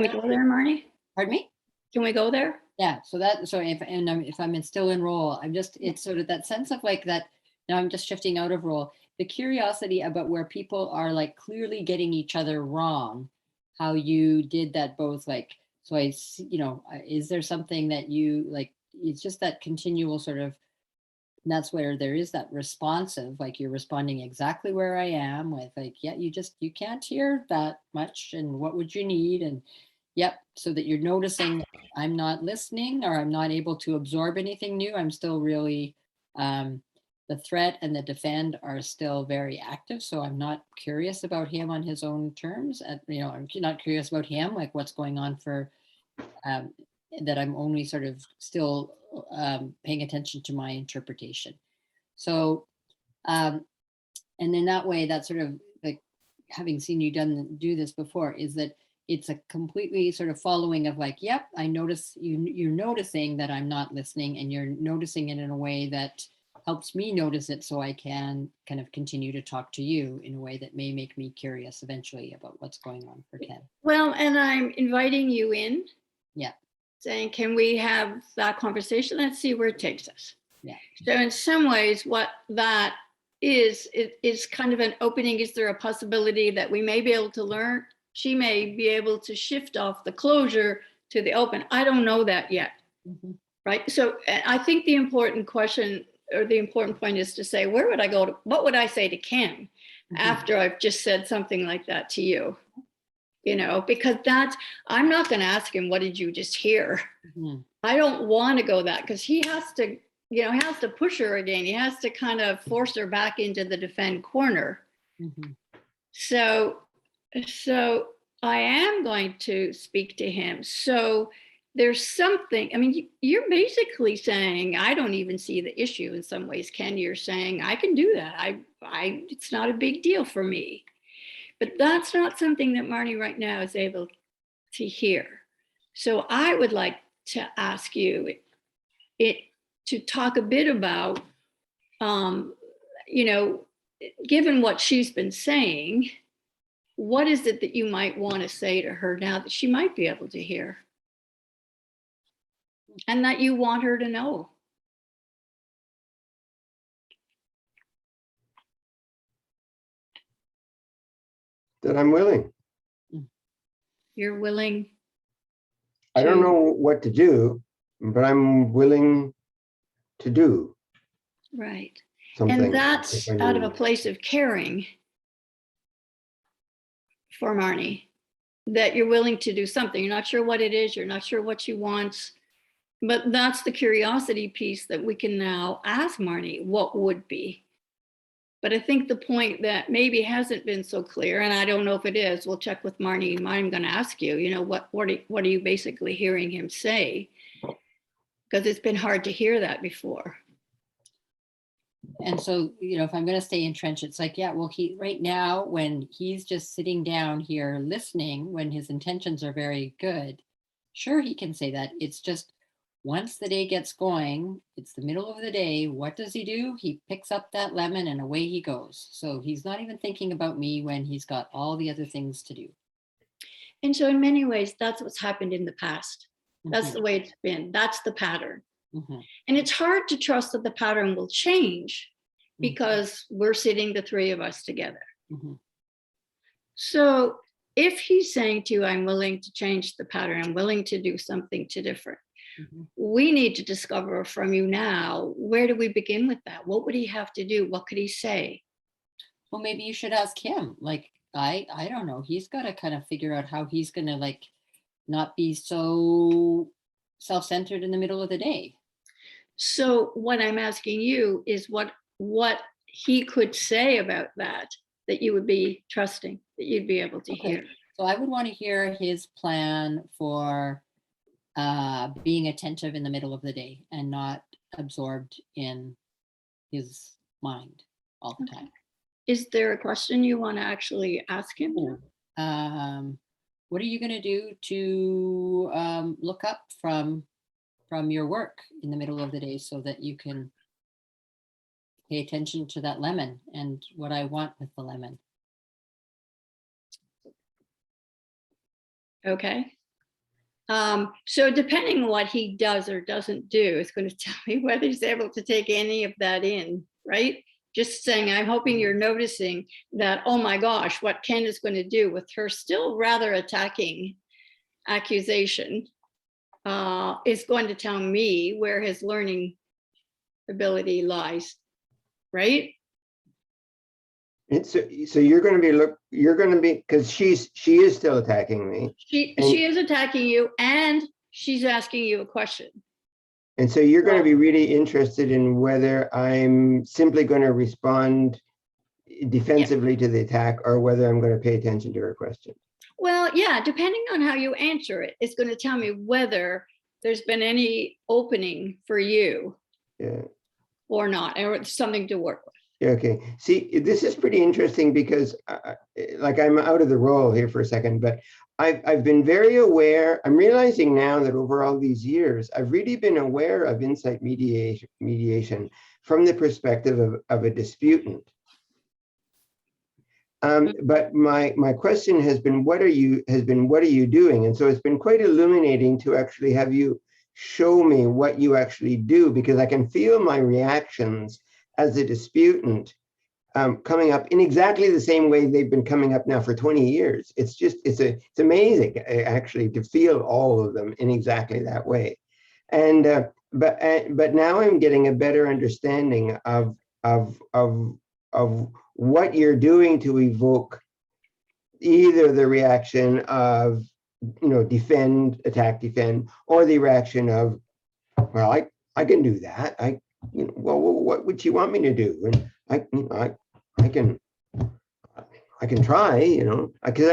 C: we go there, Marnie?
A: Pardon me?
C: Can we go there?
A: Yeah. So if I'm still in role, it's sort of that sense of like that. Now I'm just shifting out of role. The curiosity about where people are like clearly getting each other wrong, how you did that both like, so I, you know, is there something that you like, it's just that continual sort of, that's where there is that responsive, like you're responding exactly where I am with like, yeah, you can't hear that much. And what would you need? And yep. So that you're noticing I'm not listening, or I'm not able to absorb anything new. I'm still really, the threat and the defend are still very active. So I'm not curious about him on his own terms. You know, I'm not curious about him, like what's going on for, that I'm only sort of still paying attention to my interpretation. So, and in that way, that sort of like having seen you do this before, is that it's a completely sort of following of like, yep, I notice you're noticing that I'm not listening, and you're noticing it in a way that helps me notice it, so I can kind of continue to talk to you in a way that may make me curious eventually about what's going on for Ken.
C: Well, and I'm inviting you in.
A: Yeah.
C: Saying, can we have that conversation? Let's see where it takes us.
A: Yeah.
C: So in some ways, what that is kind of an opening. Is there a possibility that we may be able to learn? She may be able to shift off the closure to the open. I don't know that yet.
A: Mhm.
C: Right. So I think the important question, or the important point, is to say, where would I go to, what would I say to Kim after I've just said something like that to you? You know, because I'm not going to ask him, what did you just hear?
A: Mhm.
C: I don't want to go that, because he has to, he has to push her again. He has to kind of force her back into the defend corner.
A: Mhm.
C: So I am going to speak to him. So there's something, I mean, you're basically saying, I don't even see the issue in some ways, Ken. You're saying, I can do that. It's not a big deal for me. But that's not something that Marnie right now is able to hear. So I would like to ask you to talk a bit about, given what she's been saying, what is it that you might want to say to her now that she might be able to hear? And that you want her to know?
B: That I'm willing.
C: You're willing?
B: I don't
C: to-
B: know what to do, but I'm willing to do
C: Right.
B: something.
C: And that's
B: if I
C: out of a
B: need.
C: place of caring for Marnie, that you're willing to do something. You're not sure what it is. You're not sure what she wants. But that's the curiosity piece that we can now ask Marnie, what would be? But I think the point that maybe hasn't been so clear, and I don't know if it is, we'll check with Marnie. I'm going to ask you, what are you basically hearing him say? Because it's been hard to hear that before.
A: And so, if I'm going to stay entrenched, it's like, yeah, well, he right now, when he's just sitting down here listening, when his intentions are very good, sure, he can say that. It's just once the day gets going, it's the middle of the day. What does he do? He picks up that lemon and away he goes. So he's not even thinking about me when he's got all the other things to do.
C: And so in many ways, that's what's happened in the past. That's
A: Mhm.
C: the way it's been. That's the pattern.
A: Mhm.
C: And it's hard to trust that the pattern will change
A: Mhm.
C: because we're sitting, the three of us, together.
A: Mhm.
C: So if he's saying to you, I'm willing to change the pattern, I'm willing to do something different,
A: Mhm.
C: we need to discover from you now, where do we begin with that? What would he have to do? What could he say?
A: Well, maybe you should ask him. Like, I don't know. He's got to kind of figure out how he's going to not be so self-centered in the middle of the day.
C: So what I'm asking you is what he could say about that you would be trusting, that you'd be able to hear.
A: So I would want to hear his plan for being attentive in the middle of the day and not absorbed in his mind all the time.
C: Is there a question you want to actually ask him?
A: What are you going to do to look up from your work in the middle of the day so that you can pay attention to that lemon and what I want with the lemon?
C: Okay. So depending on what he does or doesn't do, it's going to tell me whether he's able to take any of that in, right? Just saying, I'm hoping you're noticing that, oh my gosh, what Ken is going to do with her still rather attacking accusation is going to tell me where his learning ability lies, right?
B: And so you're going to be because she is still attacking me.
C: She is attacking you, and she's asking you a question.
B: And so you're going to be really interested in whether I'm simply going to respond defensively to the attack or whether I'm going to pay attention to her question.
C: Well, yeah, depending on how you answer it, it's going to tell me whether there's been any opening for you or not, or it's something to work with.
B: Okay. See, this is pretty interesting because I'm out of the role here for a second, but I've been very aware. I'm realizing now that over all these years, I've really been aware of insight mediation from the perspective of a disputant. But my question has been, what are you doing? And so it's been quite illuminating to actually have you show me what you actually do, because I can feel my reactions as a disputant coming up in exactly the same way they've been coming up now for 20 years. It's amazing actually to feel all of them in exactly that way. And but now I'm getting a better understanding of what you're doing to evoke either the reaction of, defend, attack, defend, or the reaction of, well, I can do that. Well, what would you want me to do? And I can try, because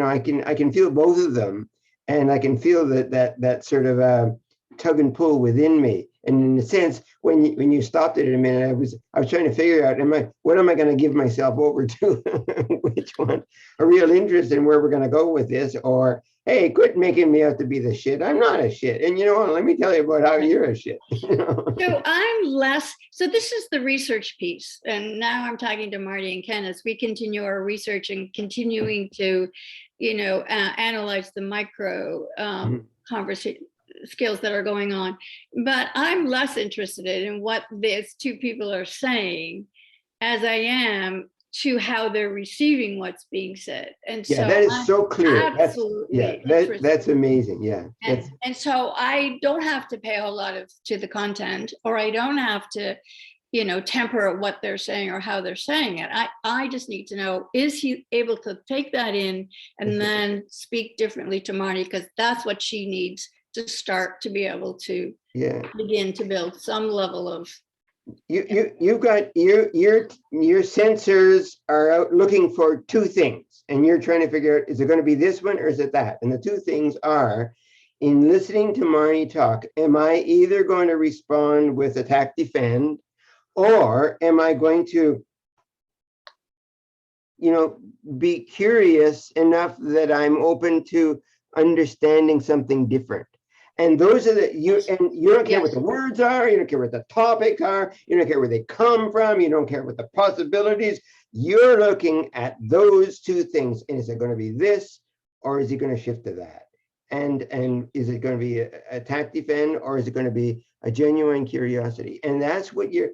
B: I can feel both of them, and I can feel that sort of tug and pull within me. And in a sense, when you stopped it in a minute, I was trying to figure out, what am I going to give myself over to? Which one? A real interest in where we're going to go with this, or hey, quit making me out to be the shit. I'm not a shit. And you know what? Let me tell you about how you're a shit.
C: So this is the research piece. And now I'm talking to Marty and Ken as we continue our research and continuing to, analyze the micro conversation skills that are going on. But I'm less interested in what these two people are saying as I am to how they're receiving what's being said. And
B: yeah,
C: so
B: that is so clear.
C: Absolutely.
B: That's amazing. Yeah.
C: And so I don't have to pay a whole lot to the content, or I don't have to, temper what they're saying or how they're saying it. I just need to know, is he able to take that in and then speak differently to Marnie? Because that's what she needs to start to be able to begin to build some level of.
B: You've got your sensors are out looking for two things, and you're trying to figure out, is it going to be this one or is it that? And the two things are, in listening to Marnie talk, am I either going to respond with attack, defend, or am I going to, be curious enough that I'm open to understanding something different? And those are you don't care what the words are, you don't care what the topics are, you don't care where they come from, you don't care what the possibilities. You're looking at those two things. And is it going to be this, or is it going to shift to that? And is it going to be attack, defend, or is it going to be a genuine curiosity? And that's what because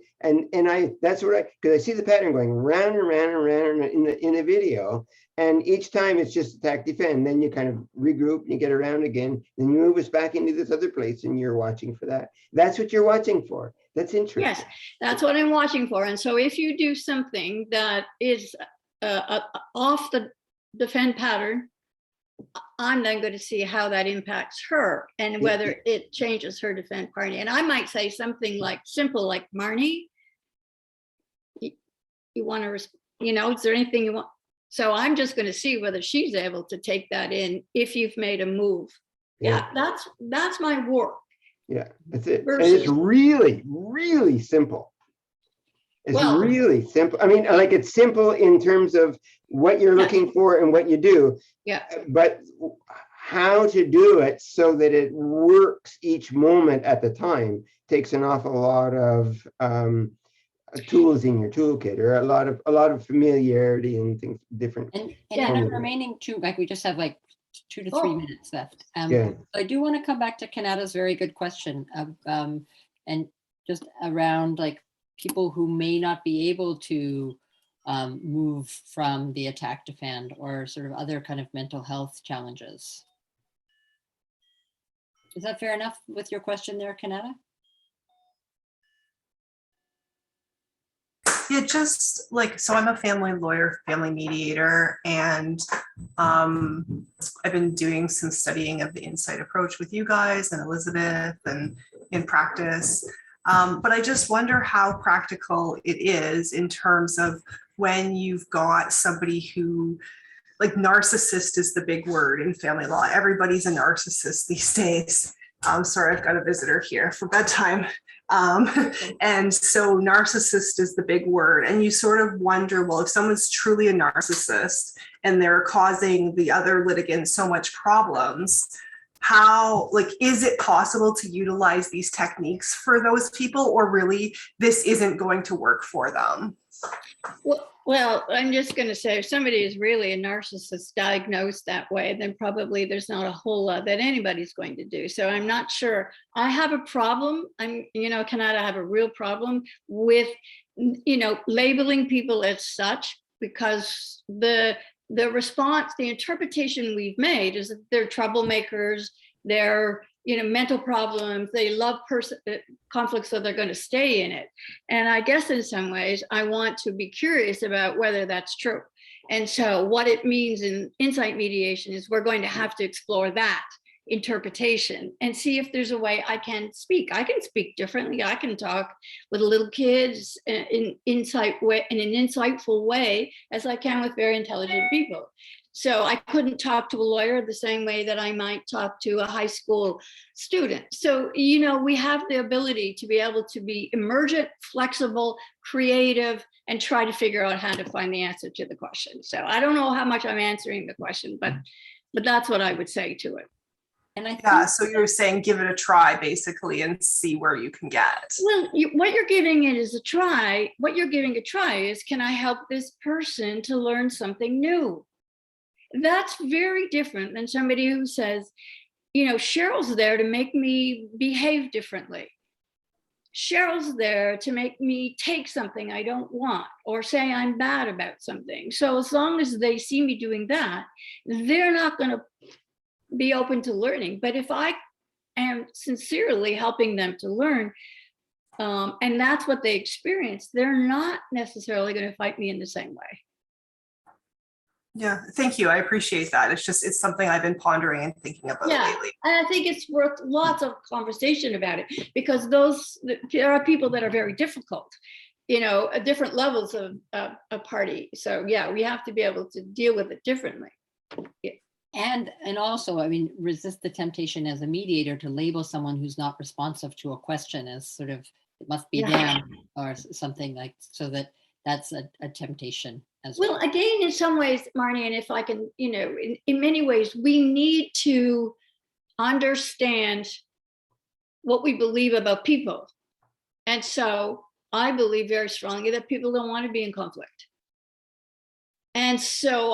B: I see the pattern going round and round and round in the video. And each time it's just attack, defend. Then you kind of regroup and you get around again. Then you move us back into this other place and you're watching for that. That's what you're watching for. That's interesting.
C: Yes, that's what I'm watching for. And so if you do something that is off the defend pattern, I'm then going to see how that impacts her and whether it changes her defend party. And I might say something like simple, like, Marnie, you want to, is there anything you want? So I'm just going to see whether she's able to take that in if you've made a move. Yeah, that's my work.
B: Yeah, that's it. And it's really, really simple. It's really simple. I mean, like, it's simple in terms of what you're looking for and what you do.
C: Yeah.
B: But how to do it so that it works each moment at the time takes an awful lot of tools in your toolkit, or a lot of familiarity and things different.
A: And in the remaining we just have like 2 to 3 minutes left. I do want to come back to Kanata's very good question and just around like people who may not be able to move from the attack defend or sort of other kind of mental health challenges. Is that fair enough with your question there, Kanata?
E: Yeah, just like, so I'm a family lawyer, family mediator, and I've been doing some studying of the Insight approach with you guys and Elizabeth and in practice. But I just wonder how practical it is in terms of when you've got somebody who, like, narcissist is the big word in family law. Everybody's a narcissist these days. Sorry, I've got a visitor here for bedtime. And so narcissist is the big word. And you sort of wonder, well, if someone's truly a narcissist and they're causing the other litigants so much problems, how, like, is it possible to utilize these techniques for those people, or really this isn't going to work for them?
C: Well, I'm just going to say, if somebody is really a narcissist diagnosed that way, then probably there's not a whole lot that anybody's going to do. So I'm not sure. I have a problem. Canada, I have a real problem with, labeling people as such, because the response, the interpretation we've made is that they're troublemakers, they're mental problems, they love conflict, so they're going to stay in it. And I guess in some ways I want to be curious about whether that's true. And so what it means in insight mediation is we're going to have to explore that interpretation and see if there's a way I can speak differently. I can talk with little kids in an insightful way as I can with very intelligent people. So I couldn't talk to a lawyer the same way that I might talk to a high school student. So, we have the ability to be able to be emergent, flexible, creative, and try to figure out how to find the answer to the question. So I don't know how much I'm answering the question, but that's what I would say to it.
A: And I think,
E: Yeah, so you're saying give it a try, basically, and see where you can get.
C: Well, what you're giving it is a try. What you're giving a try is, can I help this person to learn something new? That's very different than somebody who says, Cheryl's there to make me behave differently. Cheryl's there to make me take something I don't want or say I'm bad about something. So as long as they see me doing that, they're not going to be open to learning. But if I am sincerely helping them to learn, and that's what they experience, they're not necessarily going to fight me in the same way.
E: Yeah, thank you. I appreciate that. It's something I've been pondering and thinking about lately.
C: And I think it's worth lots of conversation about it, because there are people that are very difficult, at different levels of a party. So yeah, we have to be able to deal with it differently. Yeah.
A: And also, resist the temptation as a mediator to label someone who's not responsive to a question as sort of, it must be them or something like, so that's a temptation as well.
C: Well, again, in some ways, Marnie, and if I can, in many ways, we need to understand what we believe about people. And so I believe very strongly that people don't want to be in conflict. And so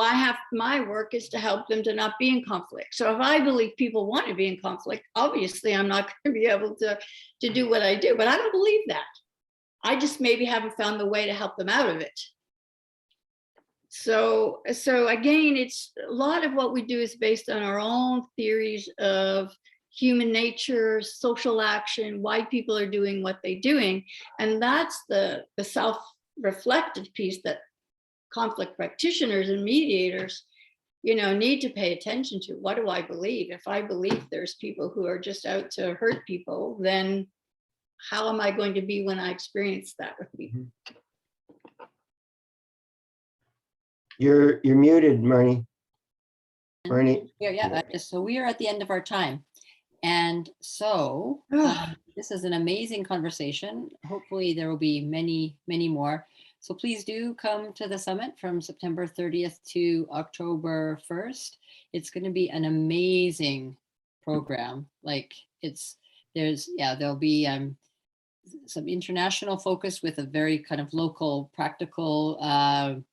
C: my work is to help them to not be in conflict. So if I believe people want to be in conflict, obviously I'm not going to be able to do what I do, but I don't believe that. I just maybe haven't found the way to help them out of it. So again, it's a lot of what we do is based on our own theories of human nature, social action, why people are doing what they're doing. And that's the self-reflective piece that conflict practitioners and mediators, need to pay attention to. What do I believe? If I believe there's people who are just out to hurt people, then how am I going to be when I experience that with people?
B: You're muted, Marnie. Marnie.
A: Yeah. So we are at the end of our time. And so this is an amazing conversation. Hopefully there will be many, many more. So please do come to the summit from September 30th to October 1st. It's going to be an amazing program. There'll be some international focus with a very kind of local, practical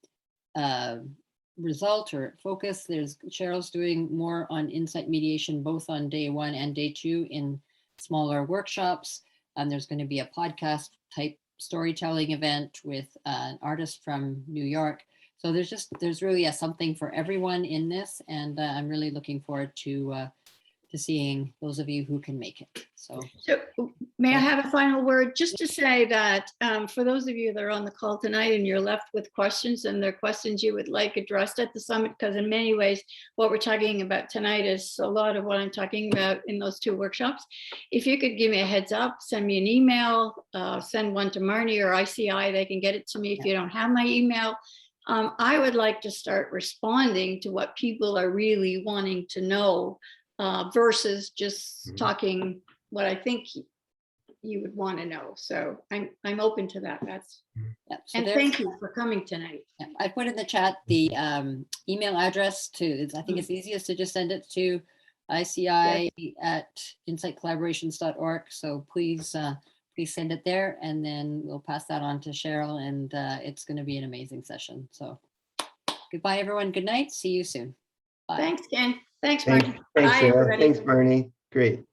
A: result or focus. Cheryl's doing more on insight mediation, both on day 1 and day 2 in smaller workshops. There's going to be a podcast type storytelling event with an artist from New York. So there's really something for everyone in this, and I'm really looking forward to seeing those of you who can make it. So
C: may I have a final word, just to say that for those of you that are on the call tonight and you're left with questions, and they're questions you would like addressed at the summit, because in many ways what we're talking about tonight is a lot of what I'm talking about in those 2 workshops. If you could give me a heads up, send me an email, send one to Marnie or ICI, they can get it to me if you don't have my email. I would like to start responding to what people are really wanting to know, versus just talking what I think you would want to know. So I'm open to that. And thank you for coming tonight.
A: I put in the chat the email address I think it's easiest to just send it to ICI at insightcollaborations.org. So please, please send it there, and then we'll pass that on to Cheryl, and it's going to be an amazing session. So goodbye, everyone. Good night. See you soon. Bye.
C: Thanks, Jen. Thanks,
B: Thanks,
C: Marnie.
B: thanks,
C: Bye,
B: Cheryl.
C: everybody.
B: Thanks, Marnie. Great.